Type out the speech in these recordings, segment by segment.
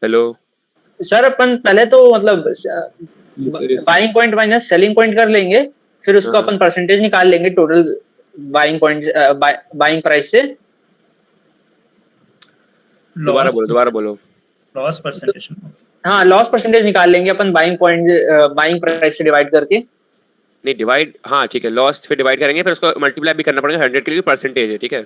Hello. Sir अपन पहले तो मतलब Yes. Buying point minus selling point कर लेंगे, फिर उसको हाँ अपन परसेंटेज निकाल लेंगे total buying point buying price से। दोबारा लॉस बोलो, दोबारा बोलो। Loss percentage. हाँ लॉस परसेंटेज निकाल लेंगे अपन बाइंग पॉइंट बाइंग प्राइस से डिवाइड करके। नहीं डिवाइड, हाँ ठीक है, लॉस फिर डिवाइड करेंगे, फिर उसको मल्टीप्लाई भी करना पड़ेगा 100 के लिए, परसेंटेज है, ठीक है।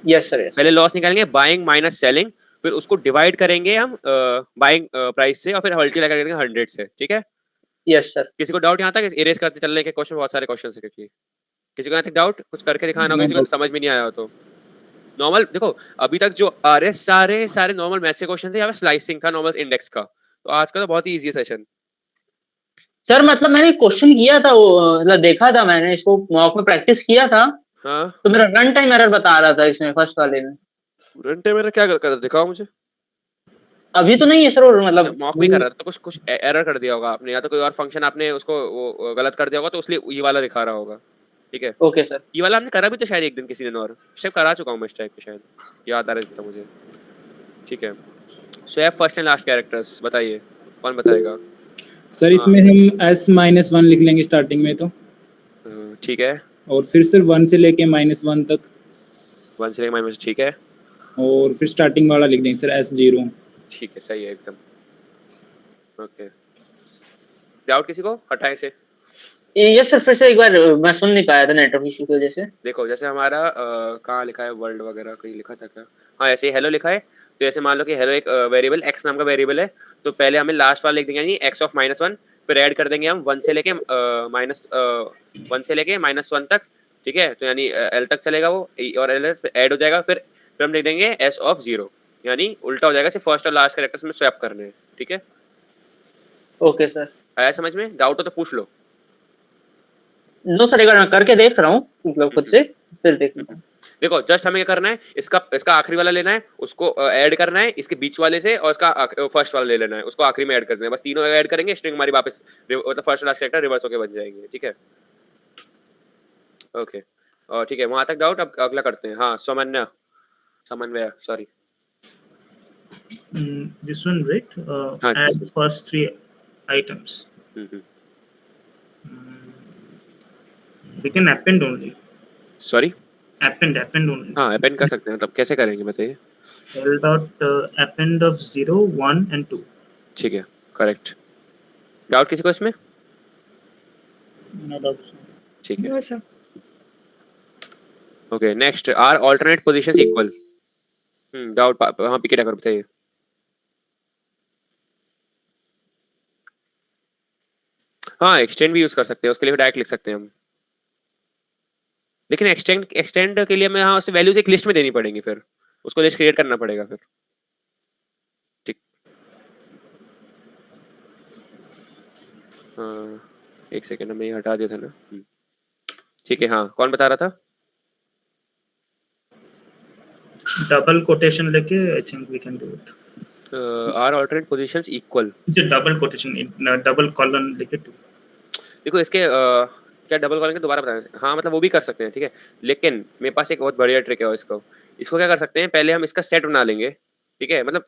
Yes sir yes. पहले लॉस निकालेंगे बाइंग माइनस सेलिंग, फिर उसको डिवाइड करेंगे हम बाइंग प्राइस से, और फिर मल्टीप्लाई करेंगे 100 से, ठीक है। Yes sir. किसी को डाउट यहाँ तक? इरेज करते चलने के क्वेश्चन बहुत सारे क्वेश्चन है, क्योंकि किसी को यहाँ तक डाउट कुछ करके दिखाना होगा, No किसी को doubt. समझ में नहीं आया हो तो नॉर्मल देखो। अभी तक जो आ रहे सारे सारे नॉर्मल मैथ्स के क्वेश्चन थे, यहाँ पे स्लाइसिंग था नॉर्मल इंडेक्स का, तो आज का तो बहुत ही इजी है सेशन। सर मतलब मैंने क्वेश्चन किया था वो, मतलब देखा था मैंने इसको मॉक में प्रैक्टिस किया था, हाँ तो मेरा रन टाइम एरर बता रहा था इसमें फर्स्ट वाले में। रन टाइम क्या कर दिखाओ मुझे। अभी तो नहीं है सर, और मतलब मॉक भी कर रहा था तो कुछ कुछ एरर कर दिया होगा आपने, या तो कोई और फंक्शन आपने उसको वो गलत कर दिया होगा, तो इसलिए ये वाला दिखा रहा होगा, ठीक है। Okay sir. ये वाला हमने करा भी तो शायद एक दिन किसी दिन, और शायद करा चुका हूँ मैं इस टाइप के, शायद याद आ रहा था मुझे, ठीक है। So first and last characters बताइए, कौन बताएगा? सर इसमें हम s-1 लिख लेंगे स्टार्टिंग में तो, ठीक है। और फिर सिर्फ 1 से लेके -1 तक, 1 से माइनस, ठीक है। और फिर स्टार्टिंग वाला लिख देंगे सर s0। ठीक है, सही है एकदम। ओके, डाउट किसी को हटाए से? यस सर, फिर से एक बार, मैं सुन नहीं पाया था नेटवर्क इशू की वजह से। देखो जैसे हमारा कहाँ लिखा है, वर्ल्ड वगैरह कहीं लिखा था क्या? हाँ ऐसे हेलो लिखा है, तो ऐसे मान लो कि हेलो एक वेरिएबल एक्स नाम का वेरिएबल है, तो पहले हमें लास्ट वाला लिख देंगे यानी एक्स ऑफ -1, फिर ऐड कर देंगे हम 1 से लेके -1 तक, ठीक है। तो यानी एल तक चलेगा वो, और एल ऐड हो जाएगा, फिर हम लिख देंगे एस ऑफ 0, यानी उल्टा हो जाएगा, सिर्फ फर्स्ट और लास्ट कैरेक्टर्स में स्वैप करने हैं, ठीक है। Okay sir. आया समझ में? डाउट हो तो पूछ लो। नो सर, एक बार मैं करके देख रहा हूँ मतलब खुद से, फिर देख लेता हूँ। देखो जस्ट हमें क्या करना है, इसका आखिरी वाला लेना है, उसको ऐड करना है इसके बीच वाले से, और इसका फर्स्ट वाला ले लेना है, उसको आखिरी में ऐड कर देना है, बस तीनों ऐड करेंगे, स्ट्रिंग हमारी वापस मतलब फर्स्ट लास्ट कैरेक्टर रिवर्स होके बन जाएंगे, ठीक है। ओके, और ठीक है वहां तक डाउट। अब अगला करते हैं, हाँ समन्वय सॉरी। This one, right? हाँ Add first 3 items. We can append only. Sorry, Append only. हाँ अपेंड कर सकते हैं, मतलब कैसे करेंगे बताइए। L dot append of 0, 1 and 2. ठीक है, करेक्ट। डाउट किसी को इसमें? No doubt. ठीक है, no sir. Okay next, are alternate positions equal. Doubt हाँ पिके करो बताइए। हाँ एक्सटेंड भी यूज कर सकते हैं, उसके लिए डायरेक्ट लिख सकते हैं हम, लेकिन एक्सटेंड के लिए हमें हाँ उसे वैल्यूज एक लिस्ट में देनी पड़ेंगी, फिर उसको लिस्ट क्रिएट करना पड़ेगा फिर, ठीक। हाँ एक सेकंड, हमें ये हटा दिया था ना, ठीक है। हाँ कौन बता रहा था? Double quotation लेके I think we can do it. Are alternate positions equal, इसे double quotation double colon लेके 2. देखो इसके क्या डबल कॉलिंग के दोबारा बताना, हाँ मतलब वो भी कर सकते हैं, ठीक है। लेकिन मेरे पास एक बहुत बढ़िया ट्रिक है, इसको क्या कर सकते हैं, पहले हम इसका सेट बना लेंगे, ठीक है। मतलब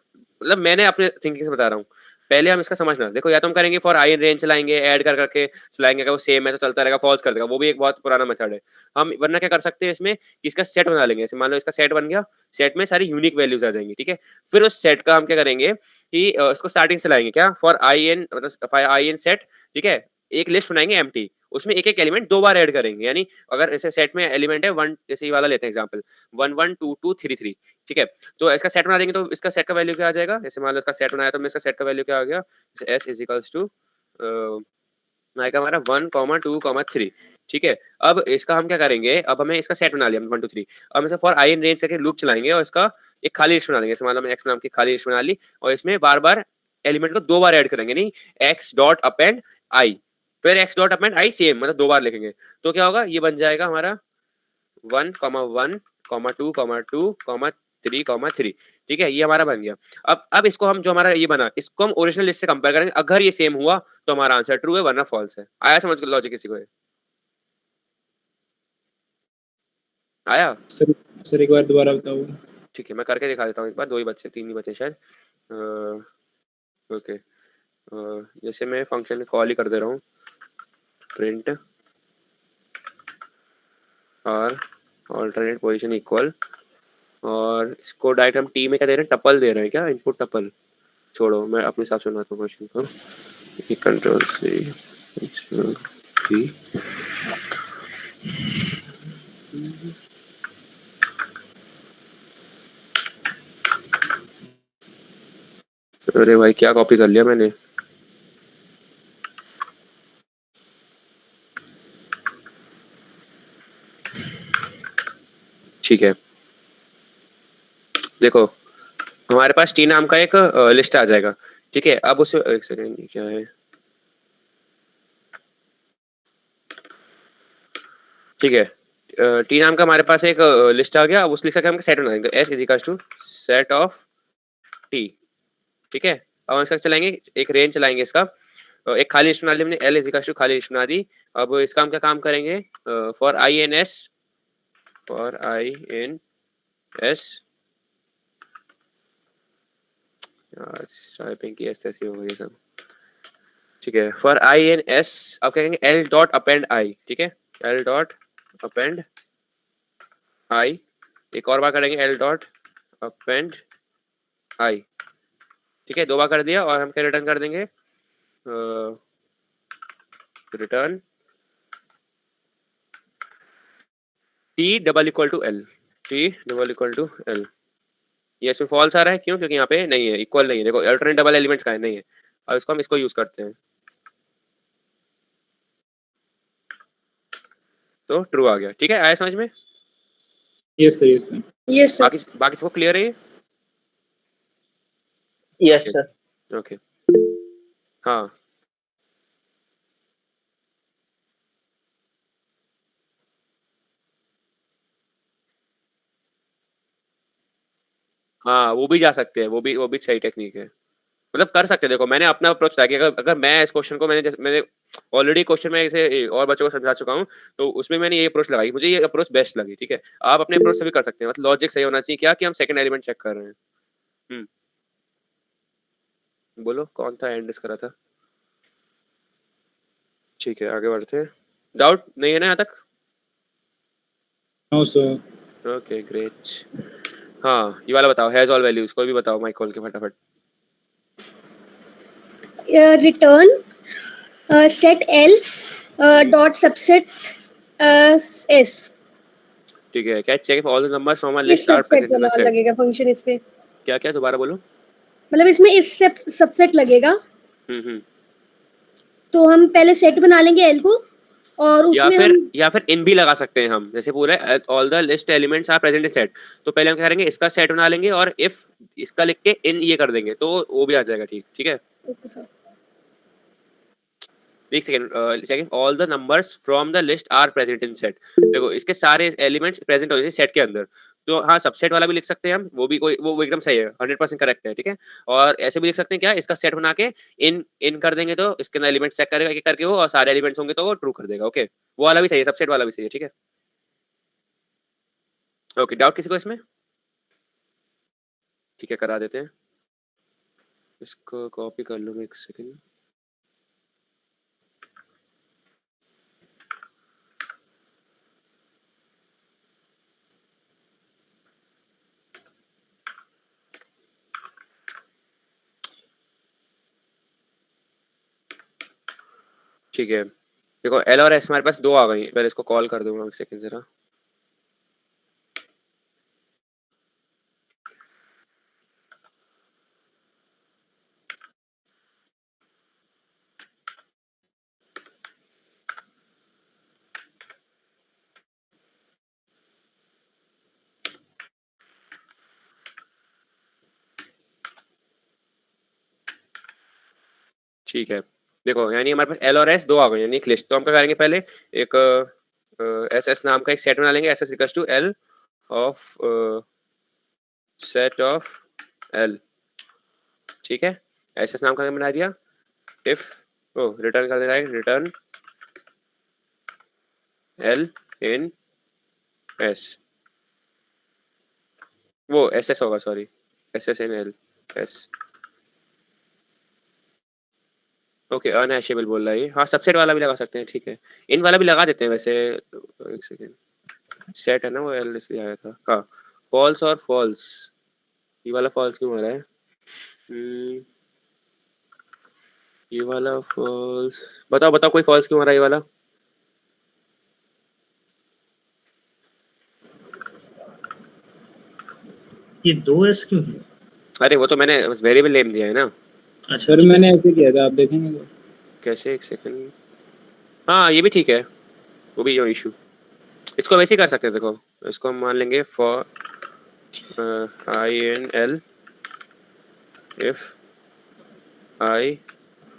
मैंने अपने थिंकिंग से बता रहा हूँ, पहले हम इसका समझना। देखो या तो हम करेंगे फॉर आई इन रेंज चलाएंगे, ऐड कर करके चलाएंगे, अगर वो सेम है तो चलता रहेगा, फॉल्स कर देगा, वो भी एक बहुत पुराना मेथड है। हम वरना क्या कर सकते हैं इसमें कि इसका सेट बना लेंगे, जैसे मान लो इसका सेट बन गया, सेट में सारी यूनिक वैल्यूज आ जाएंगी, ठीक है। फिर उस सेट का हम क्या करेंगे कि इसको स्टार्टिंग से लाएंगे, क्या फॉर आई इन मतलब आई इन सेट, ठीक है। एक लिस्ट बनाएंगे एम्प्टी, उसमें एक एक एलिमेंट 2 बार ऐड करेंगे, यानी अगर ऐसे सेट में एलिमेंट है 1, जैसे ये वाला लेते हैं एग्जांपल 1 1 2 2 3 3, ठीक है। तो इसका सेट बना देंगे, तो इसका सेट का वैल्यू क्या आ जाएगा, जैसे मान लो इसका सेट बनाया तो मैं इसका सेट का वैल्यू क्या आ गया, जैसे s इज इक्वल्स टू आएगा हमारा 1 2 3, ठीक है। अब इसका हम क्या करेंगे, अब हमें इसका सेट बना लिया 1 2 3, अब इसे फॉर आई इन रेंज करके लूप चलाएंगे, और इसका एक खाली लिस्ट बना लेंगे, जैसे मान लो मैं x नाम की खाली लिस्ट बना ली, और इसमें बार बार एलिमेंट को 2 बार ऐड करेंगे, नहीं x डॉट अपेंड i, फिर x dot append i same, मतलब 2 बार लिखेंगे, तो क्या होगा, ये बन जाएगा हमारा 1 1 2 2 3 3, ठीक है। ये हमारा बन गया। अब इसको हम जो हमारा ये बना, इसको हम ओरिजिनल लिस्ट से कंपेयर करेंगे, अगर ये सेम हुआ तो हमारा आंसर ट्रू है, वरना फॉल्स है। आया समझ लॉजिक किसी को? आया? सर एक बार दोबारा बताओ। ठीक है मैं करके दिखा देता हूँ एक बार, 2 ही बच्चे 3 ही बचे शायद। ओके, जैसे मैं फंक्शन कॉल ही कर दे रहा हूँ, प्रिंट और ऑल्टरनेट पोजीशन इक्वल, और इसको डायरेक्ट हम टी में क्या दे रहे हैं, टपल दे रहे हैं क्या, इनपुट टपल। छोड़ो, मैं अपने हिसाब से बनाता हूँ क्वेश्चन को। कंट्रोल सी टी, अरे भाई क्या कॉपी कर लिया मैंने। ठीक है, देखो हमारे पास टी नाम का एक लिस्ट आ जाएगा। ठीक है, अब उसे एक सेकेंड, क्या है, ठीक है, टी नाम का हमारे पास एक लिस्ट आ गया। अब उस लिस्ट का हम सेट बना देंगे, S is equal to set of T. ठीक है, अब हम इसका चलाएंगे, एक रेंज चलाएंगे इसका, एक खाली लिस्ट बना ली हमने, एल इज इक्वल टू खाली लिस्ट बना दी। अब इसका हम क्या काम करेंगे, for I in S, for I in S, typing की ऐसी हो गई सब। ठीक है, फॉर आई एन एस अब कहेंगे एल डॉट अपेंड आई। ठीक है, एल डॉट अपेंड आई, एक और बार करेंगे एल डॉट अपेंड आई। ठीक है, 2 बार कर दिया, और हम क्या रिटर्न कर देंगे, return T double equal to L, T double equal to L. ये इसमें फॉल्स आ रहा है, क्यों, क्योंकि यहाँ पे नहीं है, इक्वल नहीं है, देखो अल्टरनेट डबल एलिमेंट्स का है, नहीं है। अब इसको हम इसको यूज करते हैं, तो ट्रू आ गया। ठीक है, आया समझ में। Yes sir, yes sir. Yes sir. बाकी बाकी सबको क्लियर है ये? Yes sir. ओके, हाँ हाँ, वो भी जा सकते हैं, वो भी सही टेक्निक है, मतलब कर सकते हैं। देखो मैंने अपना अप्रोच था कि अगर मैं इस क्वेश्चन को मैंने ऑलरेडी क्वेश्चन में इसे और बच्चों को समझा चुका हूँ, तो उसमें मैंने ये अप्रोच लगाई, मुझे ये अप्रोच बेस्ट लगी। ठीक है, आप अपने अप्रोच से भी कर सकते हैं, मतलब लॉजिक सही होना चाहिए, क्या कि हम सेकंड एलिमेंट चेक कर रहे हैं। बोलो कौन था एंड करा था। ठीक है, आगे बढ़ते हैं। डाउट नहीं है ना यहाँ तक? No sir. Okay great. हाँ, ये वाला बताओ, हैज ऑल वैल्यूज, कोई भी बताओ माइक खोल के फटाफट। Return set l dot subset s. ठीक है, क्या check all the numbers from a किस list are subset present in the वाला सेट। लगेगा फंक्शन इस पे? क्या क्या, दोबारा बोलो। मतलब इसमें इस सबसेट लगेगा, हम्म, तो हम पहले सेट बना लेंगे एल को, और उसमें हम या फिर इन भी लगा सकते हैं हम, जैसे पूरा all the list elements are present in set, तो पहले हम क्या करेंगे, इसका सेट बना लेंगे, और इफ इसका लिख के इन ये कर देंगे, तो वो भी आ जाएगा। ठीक ठीक है, ओके सर। एक second, checking all the numbers from the list are present in set. देखो इसके सारे एलिमेंट्स प्रेजेंट हो जाएंगे सेट के अंदर, तो हाँ सबसेट वाला भी लिख सकते हैं हम, वो भी कोई वो एकदम सही है, 100% करेक्ट है। ठीक है, और ऐसे भी लिख सकते हैं, क्या इसका सेट बना के इन इन कर देंगे, तो इसके अंदर एलिमेंट्स चेक करेगा एक करके वो, और सारे एलिमेंट्स होंगे तो वो ट्रू कर देगा। ओके, वो वाला भी सही है, सबसेट वाला भी सही है। ठीक है, ओके, डाउट किसी को इसमें? ठीक है, करा देते हैं, इसको कॉपी कर लूँ एक सेकंड। ठीक है, देखो एल और एस हमारे पास 2 आ गई, पहले इसको कॉल कर दूंगा, एक सेकंड जरा। ठीक है, देखो यानी हमारे पास एल और एस 2 आ गए, यानी एक लिस्ट। तो हम क्या करेंगे, पहले एक एस एस नाम का एक सेट बना लेंगे, S S equals to L of set of L. ठीक है, एस एस नाम का बना दिया, इफ रिटर्न कर देना है, रिटर्न एल इन एस, वो एस एस होगा, sorry, s s in l s. Okay unhashable बोल रहा है ये। हाँ सबसेट वाला भी लगा सकते हैं, ठीक है इन वाला भी लगा देते हैं वैसे। एक सेकेंड, सेट है ना वो एल इसलिए आया था। हाँ फॉल्स और फॉल्स, ये वाला फॉल्स क्यों आ रहा है? ये वाला फॉल्स, बताओ बताओ कोई फॉल्स क्यों आ रहा है ये वाला? ये 2s क्यों है? अरे वो तो मैंने बस वेरिएबल नेम दिया है ना। अच्छा सर अच्छा। मैंने ऐसे किया था, आप देखेंगे तो। कैसे? एक सेकंड, हाँ ये भी ठीक है, वो भी नो इशू। इसको वैसे ही कर सकते हैं, देखो इसको हम मान लेंगे for I in L if I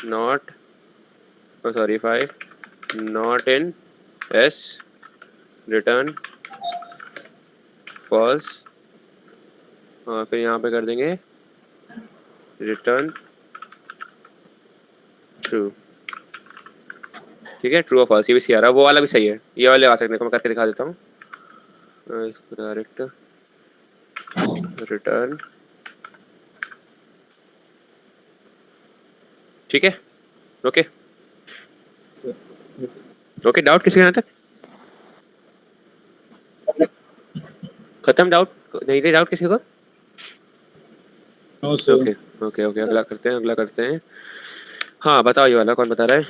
not sorry if I not in S return false, और फिर यहाँ पे कर देंगे रिटर्न ट्रू। ठीक है ट्रू और फॉल्स, ये भी सही आ रहा है, वो वाला भी सही है, ये वाला लगा सकते हैं। मैं करके दिखा देता हूँ। इसको डायरेक्ट रिटर्न, ठीक है ओके ओके। डाउट किसी का यहाँ तक खत्म? डाउट नहीं थे डाउट किसी को? No sir. Okay okay okay अगला करते हैं, अगला करते हैं। हाँ बताओ ये वाला कौन बता रहा है?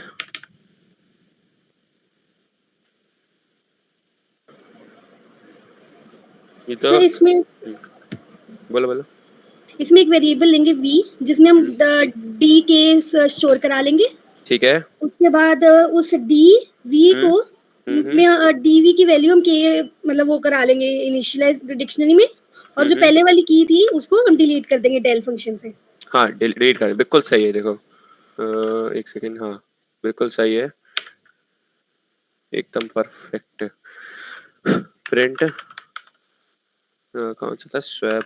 ये तो सर इसमें बोलो बोलो। इसमें एक वेरिएबल लेंगे v, जिसमें हम d के स्टोर करा लेंगे। ठीक है। उसके बाद उस d v को में dv की वैल्यू हम k मतलब वो करा लेंगे इनिशियलाइज डिक्शनरी में, और जो पहले वाली की थी उसको हम डिलीट कर देंगे डेल फंक्शन से। हाँ डिलीट कर, बिल्कुल सही है। देखो एक सेकंड, हाँ बिल्कुल सही है, एकदम परफेक्ट। प्रिंट कौन सा था? स्वैप,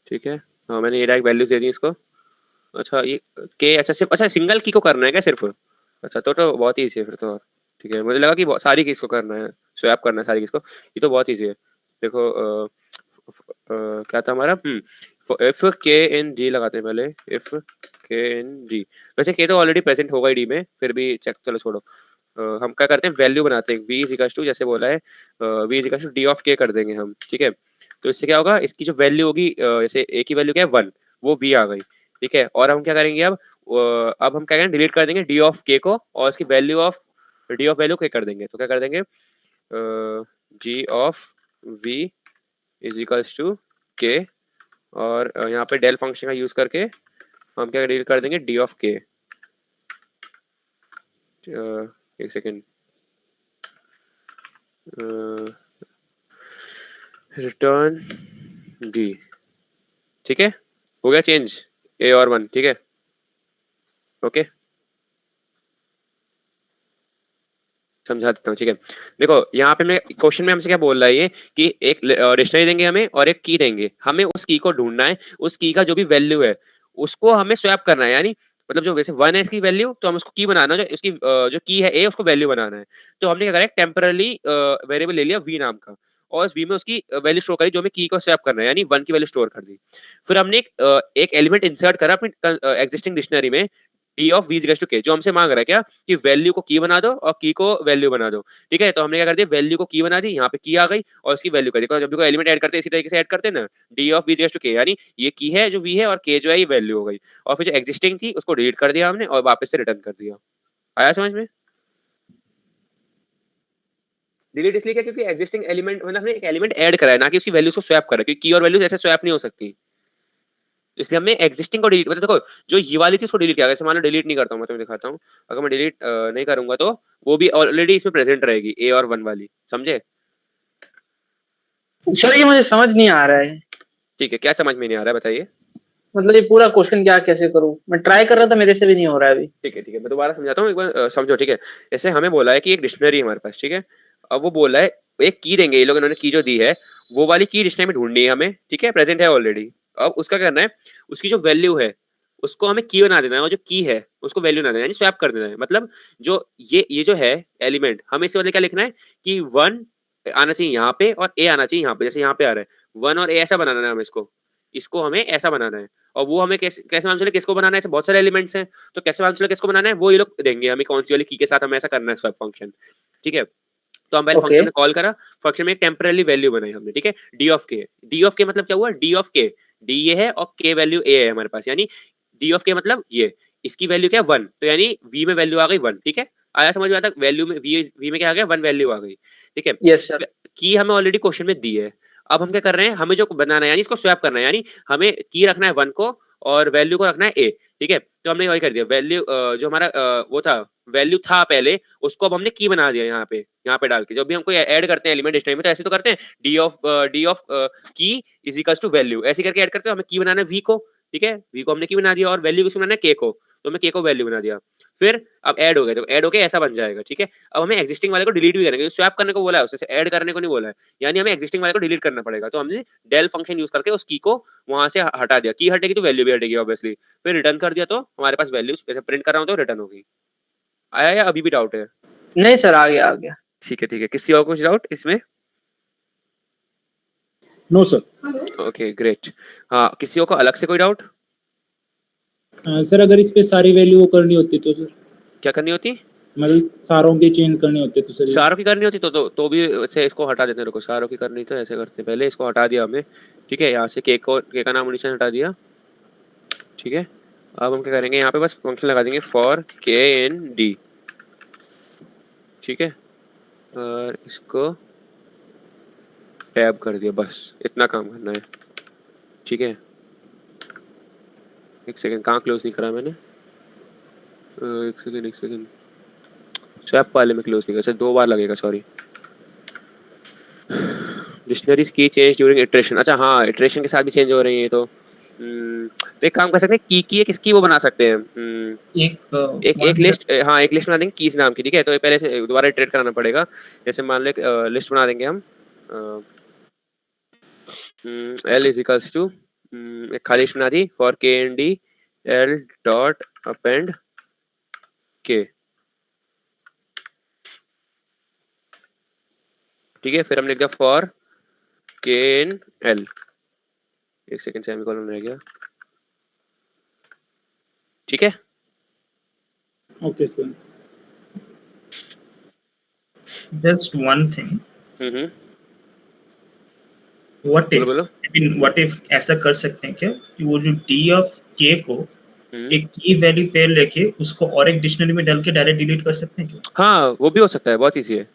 ठीक है। हाँ मैंने ये डायरेक्ट वैल्यूज दे दी इसको। अच्छा ये के, अच्छा सिर्फ अच्छा सिंगल की को करना है क्या सिर्फ? अच्छा तो बहुत ईजी है फिर तो। ठीक है मुझे लगा कि सारी कीज को करना है, स्वैप करना है सारी कीज को। ये तो बहुत ईजी है। देखो क्या था हमारा? इफ के इन डी लगाते हैं पहले, इफ के इन डी। वैसे के तो ऑलरेडी प्रेजेंट होगा ही डी में, फिर भी चेक, चलो छोड़ो। हम क्या करते हैं वैल्यू बनाते हैं, v इज इक्वल टू, जैसे बोला है v is equal to D of K कर देंगे हम, ठीक है। तो इससे क्या होगा, इसकी जो वैल्यू होगी जैसे a की वैल्यू क्या है 1, वो v आ गई, ठीक है। और हम क्या करेंगे अब हम क्या करेंगे डिलीट कर देंगे डी ऑफ के को, और इसकी value of D of value K कर देंगे। तो क्या कर देंगे g of v is equals to K, और यहाँ पे डेल फंक्शन का यूज करके हम क्या डिलीट कर देंगे डी ऑफ के। एक सेकेंड, रिटर्न डी, ठीक है हो गया चेंज ए और 1, ठीक है ओके। समझा देता हूँ, ठीक है। देखो यहाँ पे मैं क्वेश्चन में हमसे क्या बोल रहा है ये, कि एक डिक्शनरी देंगे हमें और एक की देंगे, हमें उस की को ढूंढना है, उस की का जो भी वैल्यू है उसको हमें स्वैप करना है। यानी मतलब जो वैसे 1 है इसकी वैल्यू, तो हम उसको की बनाना है, जो इसकी जो की है ए उसको वैल्यू बनाना है। तो हमने क्या करा, टेम्परली वेरिएबल ले लिया वी नाम का, और उस वी में उसकी वैल्यू स्टोर करी जो हमें की को स्वैप करना है, यानी 1 की वैल्यू स्टोर कर दी। फिर हमने एक एलिमेंट इंसर्ट करा अपनी एग्जिस्टिंग डिक्शनरी में, D of V equals to K, जो हमसे मांग रहा है क्या कि वैल्यू को की बना दो और की को वैल्यू बना दो, ठीक है। तो हमने क्या कर दिया, वैल्यू को की बना दी, यहाँ पे की आ गई, और उसकी वैल्यू कर दी। जब भी कोई एलिमेंट ऐड करते हैं इसी तरीके से ऐड करते हैं ना, D of V equals to K, यानी ये की है जो वी है, और के जो है ये वैल्यू हो गई। और फिर जो एग्जिस्टिंग थी उसको डिलीट कर दिया हमने और वापस से रिटर्न कर दिया। आया समझ में? डिलीट इसलिए क्या, क्योंकि एग्जिस्टिंग एलिमेंट मतलब हमने एक एलिमेंट ऐड करा है, ना कि उसकी वैल्यूज को स्वैप करा, क्योंकि की और वैल्यूज ऐसे स्वैप नहीं हो सकती। इसलिए हमने एग्जिस्टिंग को डिलीट, मतलब देखो जो ये वाली थी उसको डिलीट किया। जैसे मान लो डिलीट नहीं करता हूँ, मैं तुम्हें दिखाता हूँ। अगर मैं डिलीट नहीं करूंगा तो वो भी ऑलरेडी इसमें प्रेजेंट रहेगी, ए और 1 वाली, समझे? सर ये मुझे समझ नहीं आ रहा है, ठीक है, क्या समझ में नहीं आ रहा है बताइए? मतलब ये पूरा क्वेश्चन क्या कैसे करूं, मैं ट्राई कर रहा था मेरे से भी नहीं हो रहा है अभी। ठीक है मैं दोबारा समझाता हूँ, एक बार समझो, ठीक है। जैसे हमें बोला है कि एक डिक्शनरी है हमारे पास, ठीक है। अब वो बोला है एक की देंगे, ये लोग इन्होंने की जो दी है वो वाली की डिक्शनरी में ढूंढनी है हमें, ठीक है, प्रेजेंट है ऑलरेडी। अब उसका करना है, उसकी जो वैल्यू है उसको हमें की बना देना है, और जो की है उसको वैल्यू बना देना है, यानी स्वैप कर देना है। मतलब जो ये जो है एलिमेंट, हमें इससे क्या लिखना है कि 1 आना चाहिए यहाँ पे और ए आना चाहिए यहाँ पे, जैसे यहाँ पे आ रहा है 1 और ए, ऐसा बनाना है हमें इसको। इसको हमें ऐसा बनाना है, और वो हमें कैसे कैसे मालूम चले किसको बनाना है, ऐसे बहुत सारे एलिमेंट्स हैं, तो कैसे मालूम चले किसको बनाना है, वो ये लोग देंगे हमें कौन सी वाली की के साथ हमें ऐसा करना है स्वैप फंक्शन, ठीक है। तो हम पहले ओके फंक्शन में कॉल करा, फंक्शन में एक टेम्परेरी वैल्यू बनाई हमने, ठीक है, डी ऑफ के। डी ऑफ के मतलब क्या हुआ, डी ऑफ के, डी ये है और के वैल्यू ए है हमारे पास, यानी डी ऑफ के मतलब ये, इसकी वैल्यू क्या है 1, तो यानी वी में वैल्यू आ गई 1, ठीक है। आया समझ में आता, वैल्यू में वी में क्या आ गया 1 वैल्यू आ गई, ठीक है। यस सर की हमें ऑलरेडी क्वेश्चन में दी है, अब हम क्या कर रहे हैं, हमें जो बनाना है यानी इसको स्वैप करना है, यानी हमें की रखना है 1 को और वैल्यू को रखना है ए, ठीक है। तो हमने वही कर दिया, वैल्यू जो हमारा वो था, वैल्यू था पहले, उसको अब हमने की बना दिया यहाँ पे डाल के। जब भी हम कोई ऐड करते हैं एलिमेंट डिक्शनरी में तो ऐसे तो करते हैं, डी ऑफ की इज इक्वल्स टू वैल्यू, ऐसे करके ऐड करते हैं। हमें की बनाना है वी को, ठीक है, वी को हमने की बना दिया, और वैल्यू किसको बनाना है के को, तो हमने के को वैल्यू बना दिया। फिर अब ऐड हो गया, तो ऐड होके ऐसा बन जाएगा, ठीक है। अब हमें एग्जिस्टिंग वाले को डिलीट भी करेंगे, स्वैप करने को बोला है, उससे ऐड करने को नहीं बोला है, यानी हमें एग्जिस्टिंग वाले को डिलीट करना पड़ेगा। तो हमने डेल फंक्शन यूज करके उस की को वहां से हटा दिया, की हटेगी तो वैल्यू भी हटेगी ऑब्वियसली। फिर रिटर्न कर दिया तो हमारे पास वैल्यू प्रिंट कर रहा हूँ तो रिटर्न होगी। आया या अभी भी डाउट है? नहीं सर आ गया ठीक है, किसी और कुछ डाउट इसमें? No sir. Okay great. हाँ, किसी और को अलग से कोई डाउट? सर अगर इस पे सारी वैल्यू करनी होती तो सर, क्या करनी होती? मतलब सारों की चेंज करनी होती तो सर सारों की करनी होती तो भी ऐसे इसको हटा देते हैं। रुको, सारों की करनी तो ऐसे करते हैं, पहले इसको हटा दिया हमने, ठीक है। यहाँ से के का नाम निशान हटा दिया, ठीक है। अब हम क्या करेंगे, यहाँ पे बस फंक्शन लगा देंगे फॉर के इन डी, ठीक है, और इसको टैब कर दिया, बस इतना काम करना है, ठीक है। एक सेकंड, कहाँ क्लोज नहीं करा मैंने, एक सेकंड, स्वैप वाले में क्लोज नहीं करा, 2 बार लगेगा, सॉरी। डिक्शनरीज की चेंज ड्यूरिंग इटरेशन, अच्छा हाँ, इटरेशन के साथ भी चेंज हो रही है, तो एक काम कर सकते हैं, की एक इसकी वो बना सकते हैं, एक लिस्ट, हाँ एक लिस्ट बना देंगे कीज नाम की, ठीक है। तो पहले से दोबारा इटरेट कराना पड़ेगा। जैसे मान लो लिस्ट बना देंगे हम, एल इज इक्वल्स टू, एक खाली लिस्ट बना दी for K in D L dot append K, ठीक है। फिर हमने लिख दिया फॉर के एन एल, एक सेकंड सेमीकोलन रह गया, ठीक है। Okay sir. Just one thing. Hmm, What if? बोलो। I mean, what if ऐसा कर सकते हैं क्या कि वो जो d of k को एक की वैल्यू पेयर लेके उसको और एक डिक्शनरी में डाल के डायरेक्ट डिलीट कर सकते हैं क्या? हाँ वो भी हो सकता है, बहुत ईजी है।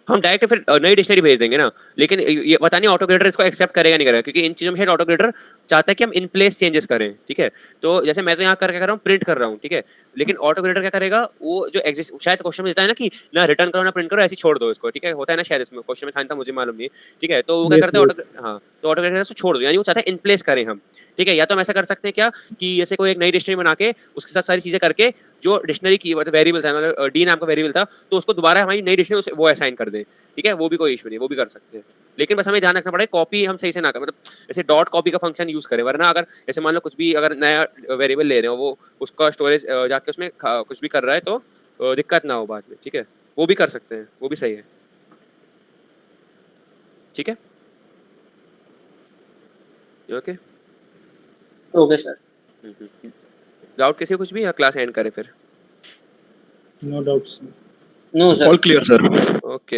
हम डायरेक्ट फिर नई डिक्शनरी भेज देंगे ना, लेकिन ये पता नहीं ऑटो ग्रेडर इसको एक्सेप्ट करेगा नहीं करेगा, क्योंकि इन चीजों में शायद ऑटो ग्रेडर चाहता है कि हम इन प्लेस चेंजेस करें, ठीक है। तो जैसे मैं तो यहाँ कर रहा हूँ, प्रिंट कर रहा हूँ, ठीक है, लेकिन ऑटो ग्रेडर क्या करेगा, वो जो एग्जिस्ट शायद क्वेश्चन में देता है ना कि ना रिटर्न करो ना प्रिंट करो, ऐसे छोड़ दो इसको, ठीक है, होता है ना शायद इसमें क्वेश्चन में था, मुझे मालूम नहीं, ठीक है। तो वो क्या Yes, करते हैं yes. हाँ, तो ऑटो ग्रेडर इसको छोड़ दो, यानी वो चाहता है इन प्लेस करें हम, ठीक है। या तो हम ऐसा कर सकते हैं क्या कि जैसे कोई एक नई डिक्शनरी बना के उसके साथ सारी चीजें करके जो डिक्शनरी की मतलब वेरिएबल था, मतलब डी नाम का वेरिएबल था, तो उसको दोबारा हमारी नई डिक्शनरी वो असाइन कर दें, ठीक है। वो भी कोई इशू नहीं, वो भी कर सकते हैं, लेकिन बस हमें ध्यान रखना पड़ेगा कॉपी हम सही से ना करें, मतलब ऐसे डॉट कॉपी का फंक्शन यूज करें, वरना अगर जैसे मान लो कुछ भी अगर नया वेरिएबल ले रहे हो, वो उसका स्टोरेज जाके उसमें कुछ भी कर रहा है तो दिक्कत ना हो बाद में, ठीक है। वो भी कर सकते हैं, वो भी सही है, ठीक है। ओके ओके सर डाउट किसी को कुछ भी, या क्लास एंड करें फिर? No doubts. No sir All clear, sir. Okay.